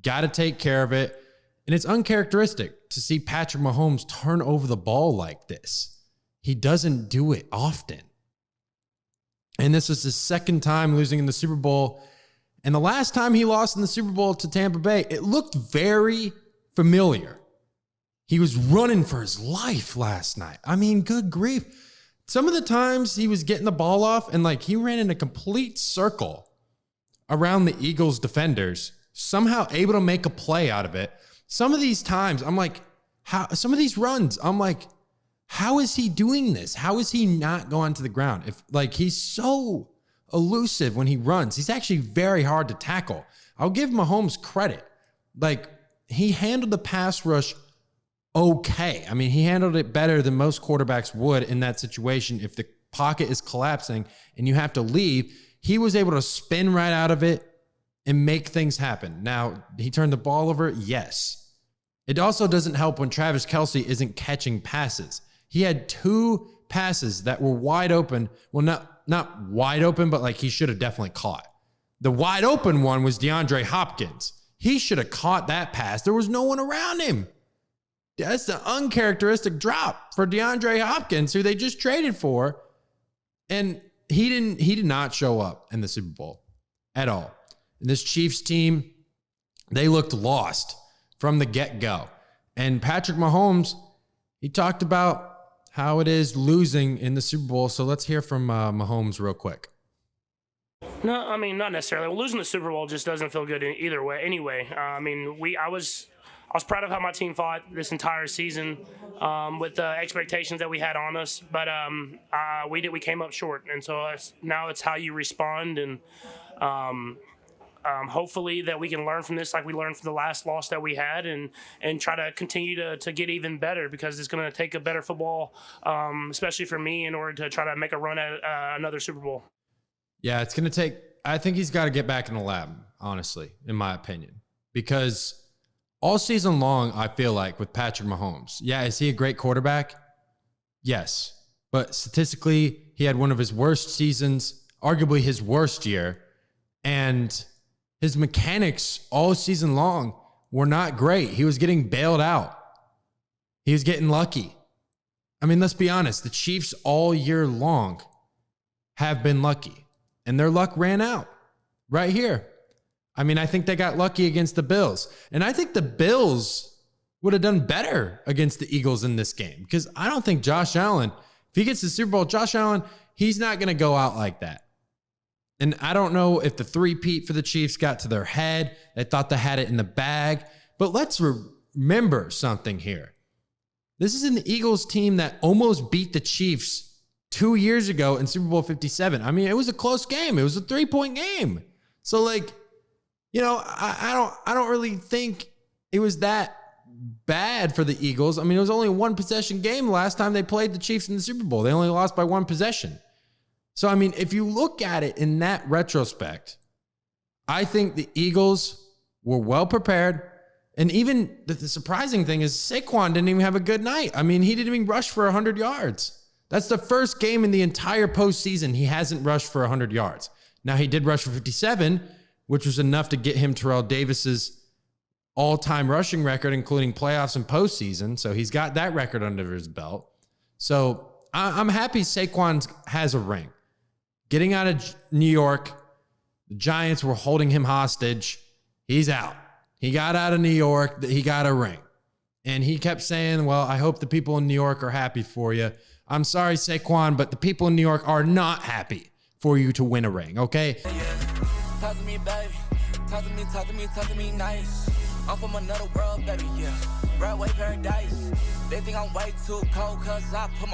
Got to take care of it. And it's uncharacteristic to see Patrick Mahomes turn over the ball like this. He doesn't do it often. And this was his second time losing in the Super Bowl. And the last time he lost in the Super Bowl to Tampa Bay, it looked very familiar. He was running for his life last night. I mean, good grief. Some of the times he was getting the ball off and like he ran in a complete circle around the Eagles defenders, somehow able to make a play out of it. Some of these times I'm like, some of these runs, I'm like, how is he doing this? How is he not going to the ground? If like he's so elusive when he runs, he's actually very hard to tackle. I'll give Mahomes credit. Like he handled the pass rush okay. I mean, he handled it better than most quarterbacks would in that situation. If the pocket is collapsing and you have to leave, he was able to spin right out of it and make things happen. Now, he turned the ball over. Yes. It also doesn't help when Travis Kelce isn't catching passes. He had 2 passes that were wide open. Well, not wide open, but like he should have definitely caught. The wide open one was DeAndre Hopkins. He should have caught that pass. There was no one around him. That's the uncharacteristic drop for DeAndre Hopkins, who they just traded for. And he did not show up in the Super Bowl at all. And this Chiefs team, they looked lost from the get-go. And Patrick Mahomes, he talked about how it is losing in the Super Bowl. So let's hear from Mahomes real quick. No, I mean, not necessarily. Losing the Super Bowl just doesn't feel good either way. Anyway, I mean, I was proud of how my team fought this entire season with the expectations that we had on us, but we came up short, and so now it's how you respond, and hopefully that we can learn from this like we learned from the last loss that we had, and try to continue to get even better, because it's going to take a better football, especially for me, in order to try to make a run at another Super Bowl. Yeah, it's going to take – I think he's got to get back in the lab, honestly, in my opinion, because – all season long, I feel like, with Patrick Mahomes. Yeah, is he a great quarterback? Yes. But statistically, he had one of his worst seasons, arguably his worst year. And his mechanics all season long were not great. He was getting bailed out. He was getting lucky. I mean, let's be honest. The Chiefs all year long have been lucky. And their luck ran out right here. I mean, I think they got lucky against the Bills. And I think the Bills would have done better against the Eagles in this game, because I don't think Josh Allen, if he gets the Super Bowl, Josh Allen, he's not going to go out like that. And I don't know if the three-peat for the Chiefs got to their head. They thought they had it in the bag. But let's remember something here. This is an Eagles team that almost beat the Chiefs 2 years ago in Super Bowl 57. I mean, it was a close game. It was a 3-point game. So, like, you know, I don't really think it was that bad for the Eagles. I mean, it was only a 1-possession game last time they played the Chiefs in the Super Bowl. They only lost by 1 possession. So, I mean, if you look at it in that retrospect, I think the Eagles were well prepared. And even the surprising thing is Saquon didn't even have a good night. I mean, he didn't even rush for 100 yards. That's the first game in the entire postseason he hasn't rushed for 100 yards. Now, he did rush for 57, which was enough to get him Terrell Davis's all-time rushing record, including playoffs and postseason. So he's got that record under his belt. So I'm happy Saquon has a ring. Getting out of New York, the Giants were holding him hostage. He's out. He got out of New York. He got a ring. And he kept saying, well, I hope the people in New York are happy for you. I'm sorry, Saquon, but the people in New York are not happy for you to win a ring, okay? Talk to me, baby. Talk to me nice. I'm from another world, baby, yeah. Broadway paradise. They think I'm way too cold, cause I put my